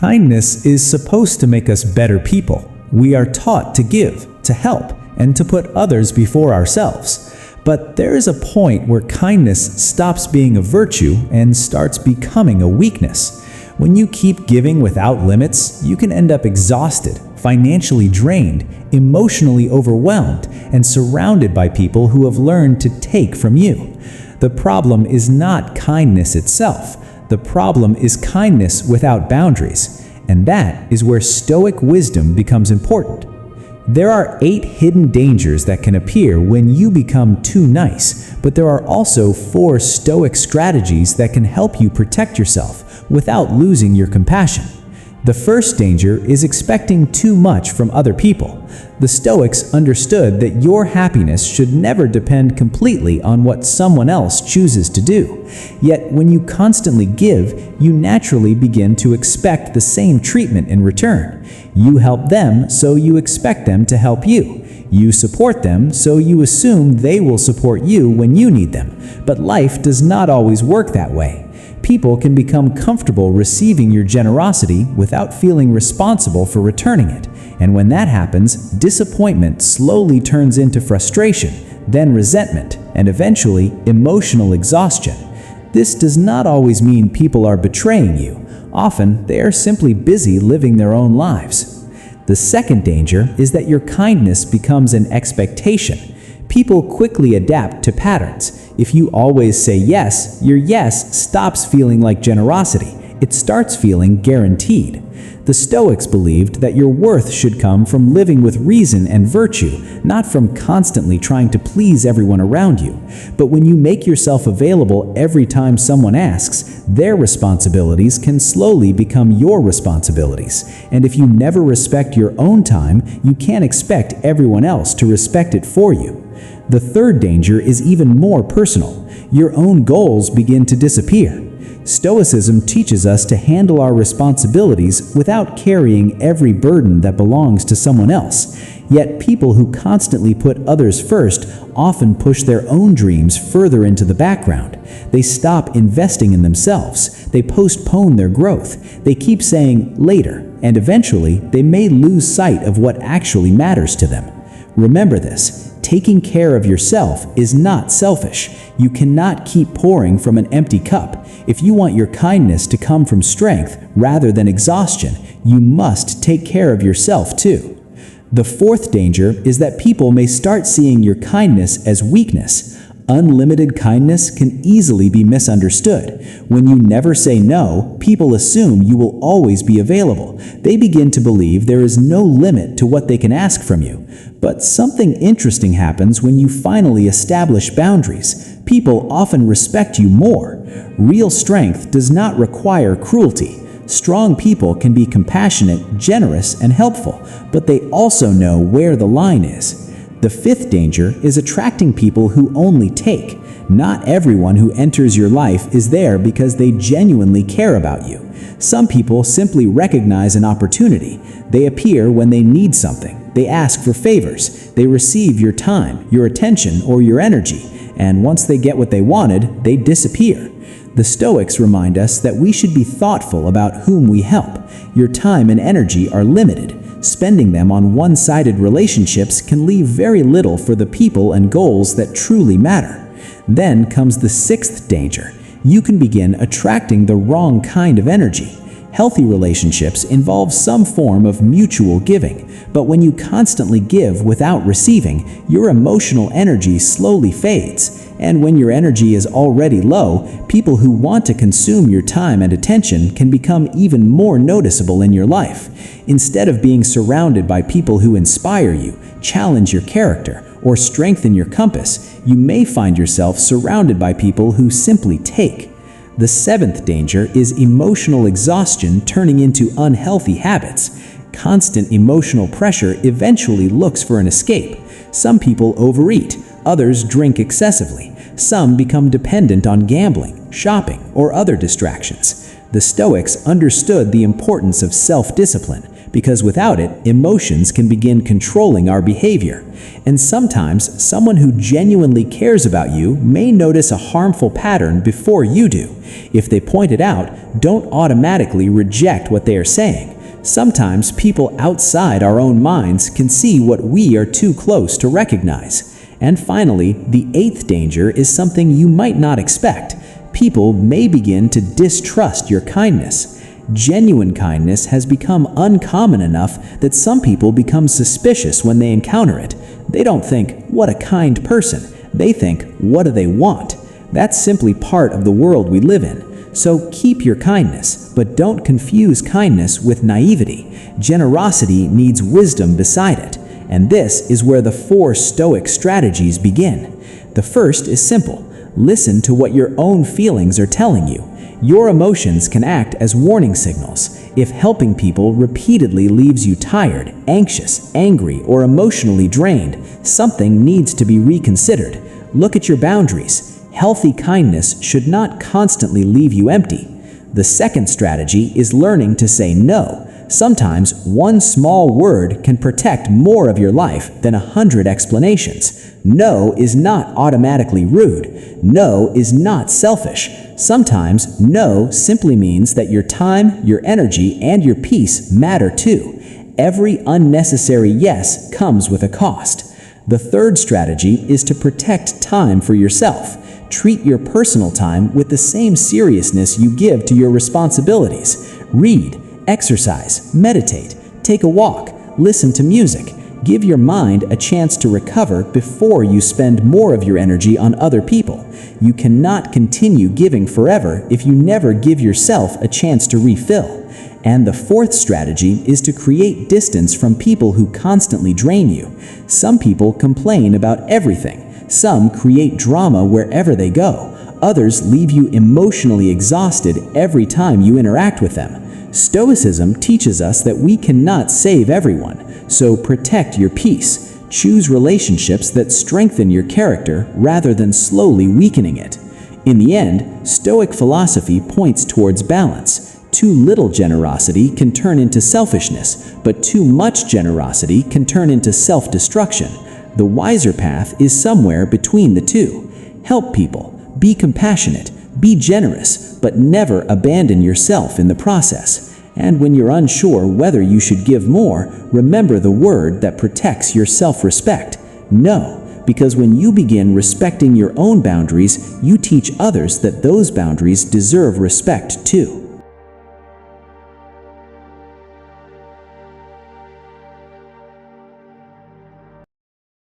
Kindness is supposed to make us better people. We are taught to give, to help, and to put others before ourselves. But there is a point where kindness stops being a virtue and starts becoming a weakness. When you keep giving without limits, you can end up exhausted, financially drained, emotionally overwhelmed, and surrounded by people who have learned to take from you. The problem is not kindness itself. The problem is kindness without boundaries, and that is where Stoic wisdom becomes important. There are 8 hidden dangers that can appear when you become too nice, but there are also 4 Stoic strategies that can help you protect yourself without losing your compassion. The first danger is expecting too much from other people. The Stoics understood that your happiness should never depend completely on what someone else chooses to do. Yet when you constantly give, you naturally begin to expect the same treatment in return. You help them, so you expect them to help you. You support them, so you assume they will support you when you need them. But life does not always work that way. People can become comfortable receiving your generosity without feeling responsible for returning it. And when that happens, disappointment slowly turns into frustration, then resentment, and eventually emotional exhaustion. This does not always mean people are betraying you. Often, they are simply busy living their own lives. The second danger is that your kindness becomes an expectation. People quickly adapt to patterns. If you always say yes, your yes stops feeling like generosity. It starts feeling guaranteed. The Stoics believed that your worth should come from living with reason and virtue, not from constantly trying to please everyone around you. But when you make yourself available every time someone asks, their responsibilities can slowly become your responsibilities. And if you never respect your own time, you can't expect everyone else to respect it for you. The third danger is even more personal. Your own goals begin to disappear. Stoicism teaches us to handle our responsibilities without carrying every burden that belongs to someone else. Yet people who constantly put others first often push their own dreams further into the background. They stop investing in themselves. They postpone their growth. They keep saying later, and eventually they may lose sight of what actually matters to them. Remember this. Taking care of yourself is not selfish. You cannot keep pouring from an empty cup. If you want your kindness to come from strength rather than exhaustion, you must take care of yourself too. The fourth danger is that people may start seeing your kindness as weakness. Unlimited kindness can easily be misunderstood. When you never say no, people assume you will always be available. They begin to believe there is no limit to what they can ask from you. But something interesting happens when you finally establish boundaries. People often respect you more. Real strength does not require cruelty. Strong people can be compassionate, generous, and helpful, but they also know where the line is. The fifth danger is attracting people who only take. Not everyone who enters your life is there because they genuinely care about you. Some people simply recognize an opportunity. They appear when they need something. They ask for favors. They receive your time, your attention, or your energy. And once they get what they wanted, they disappear. The Stoics remind us that we should be thoughtful about whom we help. Your time and energy are limited. Spending them on one-sided relationships can leave very little for the people and goals that truly matter. Then comes the sixth danger. You can begin attracting the wrong kind of energy. Healthy relationships involve some form of mutual giving, but when you constantly give without receiving, your emotional energy slowly fades. And when your energy is already low, people who want to consume your time and attention can become even more noticeable in your life. Instead of being surrounded by people who inspire you, challenge your character, or strengthen your compass, you may find yourself surrounded by people who simply take. The seventh danger is emotional exhaustion turning into unhealthy habits. Constant emotional pressure eventually looks for an escape. Some people overeat, others drink excessively. Some become dependent on gambling, shopping, or other distractions. The Stoics understood the importance of self-discipline. because without it, emotions can begin controlling our behavior. And sometimes, someone who genuinely cares about you may notice a harmful pattern before you do. If they point it out, don't automatically reject what they are saying. Sometimes people outside our own minds can see what we are too close to recognize. And finally, the eighth danger is something you might not expect. People may begin to distrust your kindness. Genuine kindness has become uncommon enough that some people become suspicious when they encounter it. They don't think, "What a kind person." They think, "What do they want?" That's simply part of the world we live in. So keep your kindness, but don't confuse kindness with naivety. Generosity needs wisdom beside it. And this is where the 4 Stoic strategies begin. The first is simple. Listen to what your own feelings are telling you. Your emotions can act as warning signals. If helping people repeatedly leaves you tired, anxious, angry, or emotionally drained, something needs to be reconsidered. Look at your boundaries. Healthy kindness should not constantly leave you empty. The second strategy is learning to say no. Sometimes one small word can protect more of your life than 100 explanations. No is not automatically rude. No is not selfish. Sometimes no simply means that your time, your energy, and your peace matter too. Every unnecessary yes comes with a cost. The third strategy is to protect time for yourself. Treat your personal time with the same seriousness you give to your responsibilities. Read, exercise, meditate, take a walk, listen to music. Give your mind a chance to recover before you spend more of your energy on other people. You cannot continue giving forever if you never give yourself a chance to refill. And the fourth strategy is to create distance from people who constantly drain you. Some people complain about everything. Some create drama wherever they go. Others leave you emotionally exhausted every time you interact with them. Stoicism teaches us that we cannot save everyone, so protect your peace. Choose relationships that strengthen your character rather than slowly weakening it. In the end, Stoic philosophy points towards balance. Too little generosity can turn into selfishness, but too much generosity can turn into self-destruction. The wiser path is somewhere between the two. Help people, be compassionate, be generous, but never abandon yourself in the process. And when you're unsure whether you should give more, remember the word that protects your self-respect: no. Because when you begin respecting your own boundaries, you teach others that those boundaries deserve respect too.